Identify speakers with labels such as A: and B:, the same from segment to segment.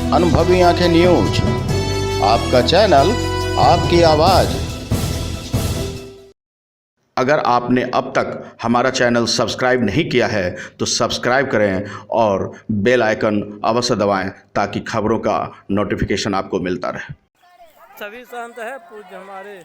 A: अनुभवी आंखें न्यूज, आपका चैनल, आपकी आवाज। अगर आपने अब तक हमारा चैनल सब्सक्राइब नहीं किया है तो सब्सक्राइब करें और बेल आइकन अवश्य दबाएं ताकि खबरों का नोटिफिकेशन आपको मिलता रहे।
B: सभी संत है पूज्य हमारे।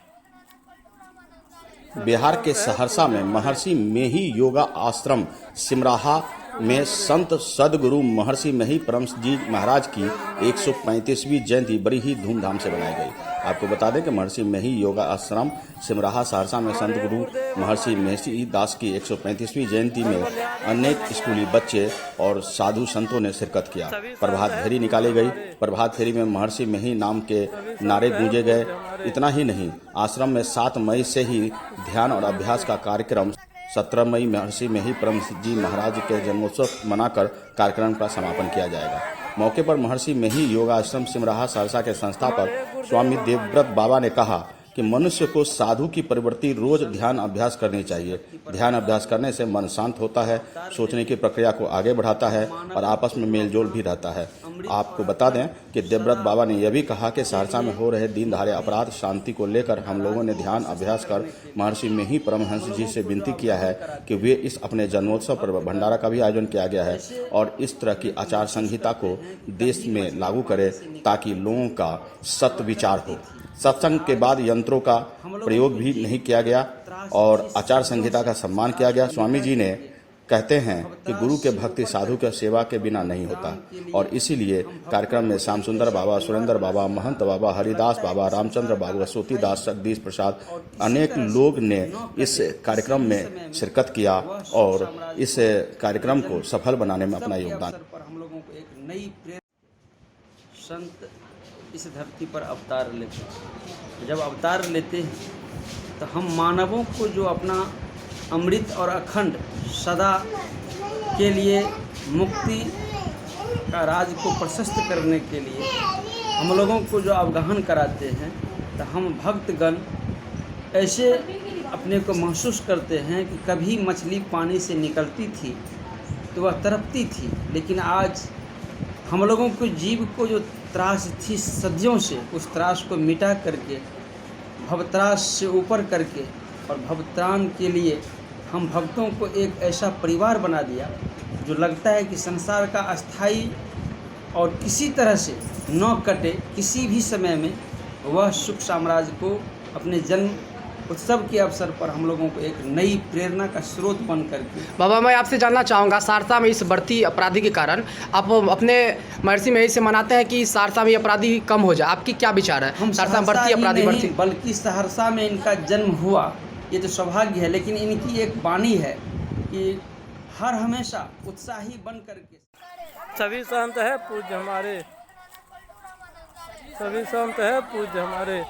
A: बिहार के सहरसा में महर्षि मेही योगा आश्रम सिमराहा में संत सदगुरु महर्षि मेही परम जी महाराज की 135वीं जयंती बड़ी ही धूमधाम से मनाई गई। आपको बता दें कि महर्षि मेही योगा आश्रम सिमराहा सहरसा में संत गुरु महर्षि मेही दास की 135वीं जयंती में अनेक स्कूली बच्चे और साधु संतों ने शिरकत किया। प्रभात फेरी निकाली गई। प्रभात फेरी में महर्षि मेही नाम के नारे गूंजे गए। इतना ही नहीं, आश्रम में 7 मई से ही ध्यान और अभ्यास का कार्यक्रम, 17 मई महर्षि मेही परम जी महाराज के जन्मोत्सव मनाकर कार्यक्रम का समापन किया जाएगा। मौके पर महर्षि मेही योगा आश्रम सिमराहा सहरसा के संस्थापक स्वामी देवव्रत बाबा ने कहा कि मनुष्य को साधु की प्रवृत्ति रोज ध्यान अभ्यास करनी चाहिए। ध्यान अभ्यास करने से मन शांत होता है, सोचने की प्रक्रिया को आगे बढ़ाता है और आपस में मेलजोल भी रहता है। आपको बता दें कि देवव्रत बाबा ने यह भी कहा कि सहरसा में हो रहे दिन दहाड़े अपराध शांति को लेकर हम लोगों ने ध्यान अभ्यास कर महर्षि मेही परमहंस जी से विनती किया है कि वे इस अपने जन्मोत्सव पर भंडारा का भी आयोजन किया गया है और इस तरह की आचार संहिता को देश में लागू करे ताकि लोगों का सत्य विचार हो। सत्संग के बाद यंत्रों का प्रयोग भी नहीं किया गया और आचार संहिता का सम्मान किया गया। स्वामी जी ने कहते हैं कि गुरु के भक्ति साधु के सेवा के बिना नहीं होता और इसीलिए कार्यक्रम में श्याम सुंदर बाबा, सुरेंद्र बाबा, महंत बाबा, हरिदास बाबा, रामचंद्र बाबू, सूती दास, जगदीश प्रसाद, अनेक लोग ने इस कार्यक्रम में शिरकत किया और इस कार्यक्रम को सफल बनाने में अपना योगदान।
C: हम लोगों को एक नई संत इस धरती पर अवतार लेते हैं। जब अवतार लेते हैं तो हम मानवों को जो अपना अमृत और अखंड सदा के लिए मुक्ति का राज को प्रशस्त करने के लिए हम लोगों को जो अवगाहन कराते हैं, तो हम भक्तगण ऐसे अपने को महसूस करते हैं कि कभी मछली पानी से निकलती थी तो वह तड़पती थी, लेकिन आज हम लोगों को जीव को जो त्रास थी सदियों से, उस त्रास को मिटा करके भवत्रास से ऊपर करके और भवत्राण के लिए हम भक्तों को एक ऐसा परिवार बना दिया जो लगता है कि संसार का अस्थाई और किसी तरह से न कटे, किसी भी समय में वह सुख साम्राज्य को अपने जन्म उत्सव के अवसर पर हम लोगों को एक नई प्रेरणा का स्रोत बन करके।
B: बाबा, मैं आपसे जानना चाहूँगा, सहरसा में इस बढ़ती अपराधी के कारण आप अपने महर्षि मेही से मनाते हैं कि सहरसा में अपराधी कम हो जाए, आपकी क्या विचार है?
C: हम
B: सहरसा में बढ़ती अपराधी बढ़ती,
C: बल्कि सहरसा में इनका जन्म हुआ ये तो सौभाग्य है, लेकिन इनकी एक वाणी है कि हर हमेशा उत्साही बन करके। सभी संत है पूज्य हमारे, सभी संत है पूज्य हमारे,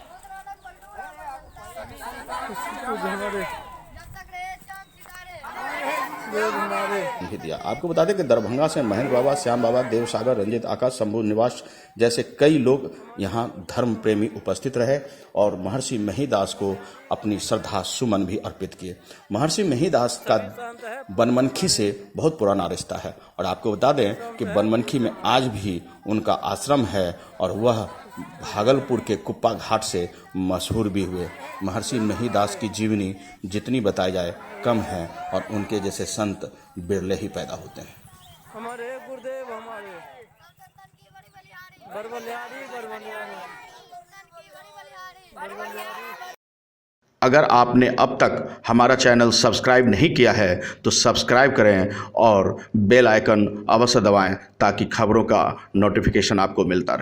A: दिया। आपको बता दें कि दरभंगा से महेंद्र बाबा, श्याम बाबा, देव सागर, रंजित आकाश, शंभू निवास जैसे कई लोग यहाँ धर्म प्रेमी उपस्थित रहे और महर्षि मेही दास को अपनी श्रद्धा सुमन भी अर्पित किए। महर्षि मेही दास का बनमनखी से बहुत पुराना रिश्ता है और आपको बता दें कि बनमनखी में आज भी उनका आश्रम है और वह भागलपुर के कुप्पा घाट से मशहूर भी हुए। महर्षि मेही दास की जीवनी जितनी बताई जाए कम है और उनके जैसे संत बिरले ही पैदा होते हैं।
B: हमारे गुरुदेव हमारे
A: अगर आपने अब तक हमारा चैनल सब्सक्राइब नहीं किया है तो सब्सक्राइब करें और बेल आइकन अवश्य दबाएं ताकि खबरों का नोटिफिकेशन आपको मिलता रहे।